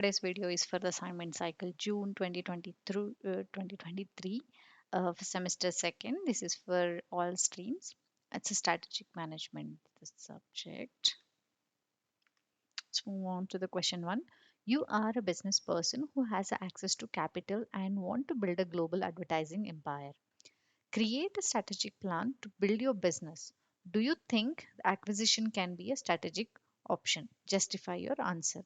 Today's video is for the assignment cycle June 2020 through 2023 for semester second. This is for all streams. It's a strategic management the subject. Let's move on to the question one. You are a business person who has access to capital and want to build a global advertising empire. Create a strategic plan to build your business. Do you think the acquisition can be a strategic option? Justify your answer.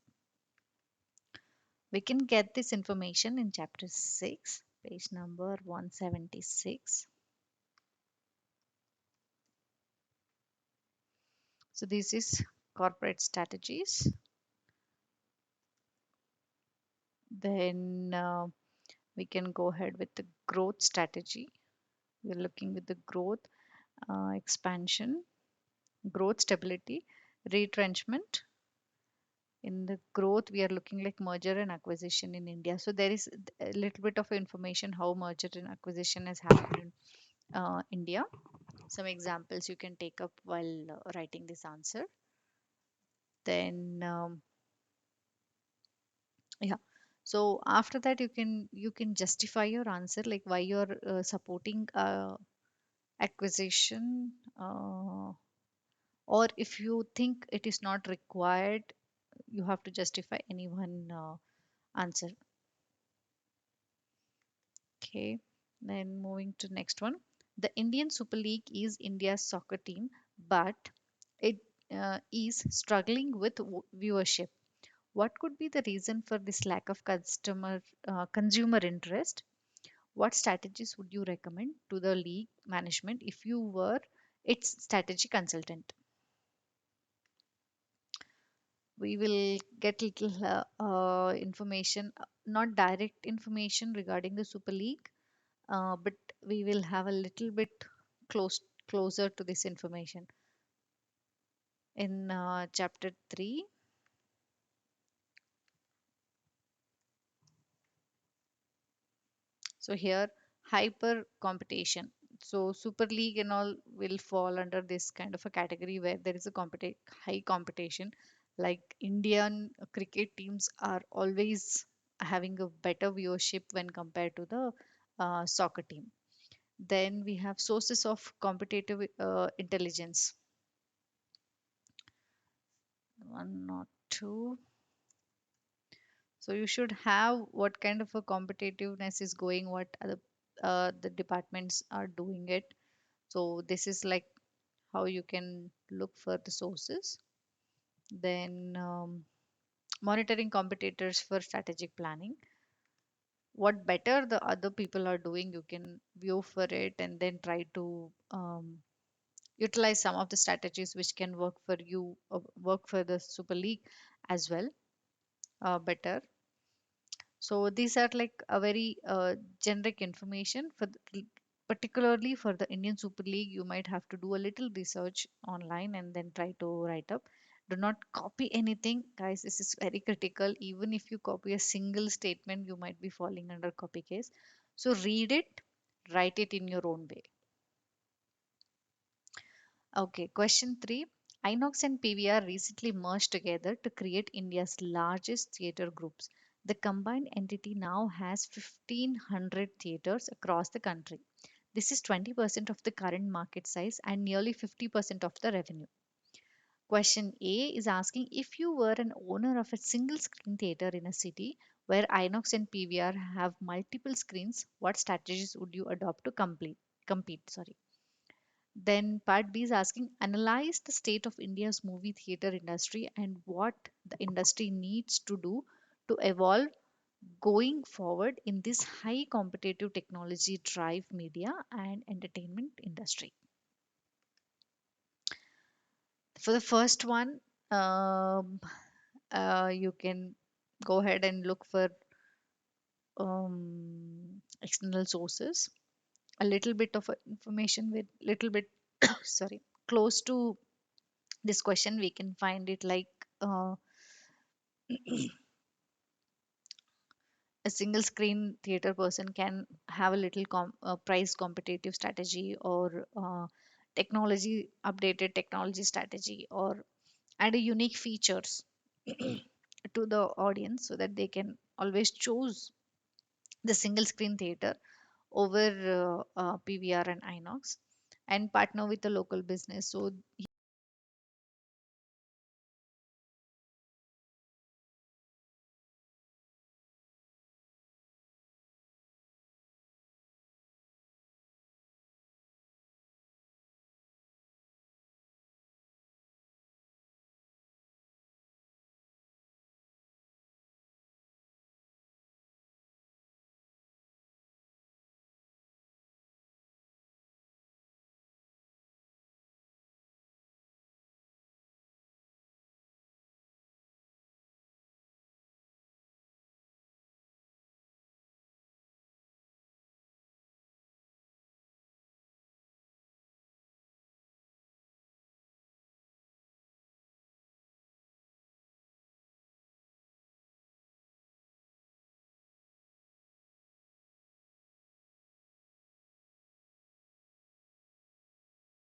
We can get this information in chapter 6, page number 176. So this is corporate strategies. Then we can go ahead with the growth strategy. We're looking with the growth, expansion, growth stability, retrenchment. In the growth, we are looking like merger and acquisition in India. So there is a little bit of information how merger and acquisition has happened in India. Some examples you can take up while writing this answer. Then yeah, so after that you can justify your answer, like why you're supporting acquisition, or if you think it is not required, you have to justify any one answer. Okay, then moving to next one. The Indian Super League is India's soccer team, but it is struggling with viewership. What could be the reason for this lack of consumer interest? What strategies would you recommend to the league management if you were its strategy consultant? We will get little information, not direct information regarding the Super League, but we will have a little bit closer to this information in chapter 3. So here, hyper competition. So Super League and all will fall under this kind of a category where there is a high competition. Like Indian cricket teams are always having a better viewership when compared to the soccer team. Then we have sources of competitive intelligence. One or two. So you should have what kind of a competitiveness is going, what other the departments are doing it. So this is like how you can look for the sources. Then monitoring competitors for strategic planning. What better the other people are doing, you can view for it and then try to utilize some of the strategies which can work for you, work for the Super League as well, better. So these are like a very generic information for particularly for the Indian Super League. You might have to do a little research online and then try to write up. Do not copy anything, guys. This is very critical. Even if you copy a single statement, you might be falling under copy case. So read it, write it in your own way. Okay, question 3. Inox and PVR recently merged together to create India's largest theatre groups. The combined entity now has 1,500 theatres across the country. This is 20% of the current market size and nearly 50% of the revenue. Question A is asking, if you were an owner of a single screen theatre in a city where Inox and PVR have multiple screens, what strategies would you adopt to compete? Sorry. Then part B is asking, analyze the state of India's movie theater industry and what the industry needs to do to evolve going forward in this high competitive technology drive media and entertainment industry. For the first one, um, you can go ahead and look for external sources. A little bit of information with little bit sorry, close to this question we can find it like a single screen theater person can have a little price competitive strategy, or technology strategy, or add a unique features to the audience so that they can always choose the single screen theater over PVR and Inox, and partner with a local business. So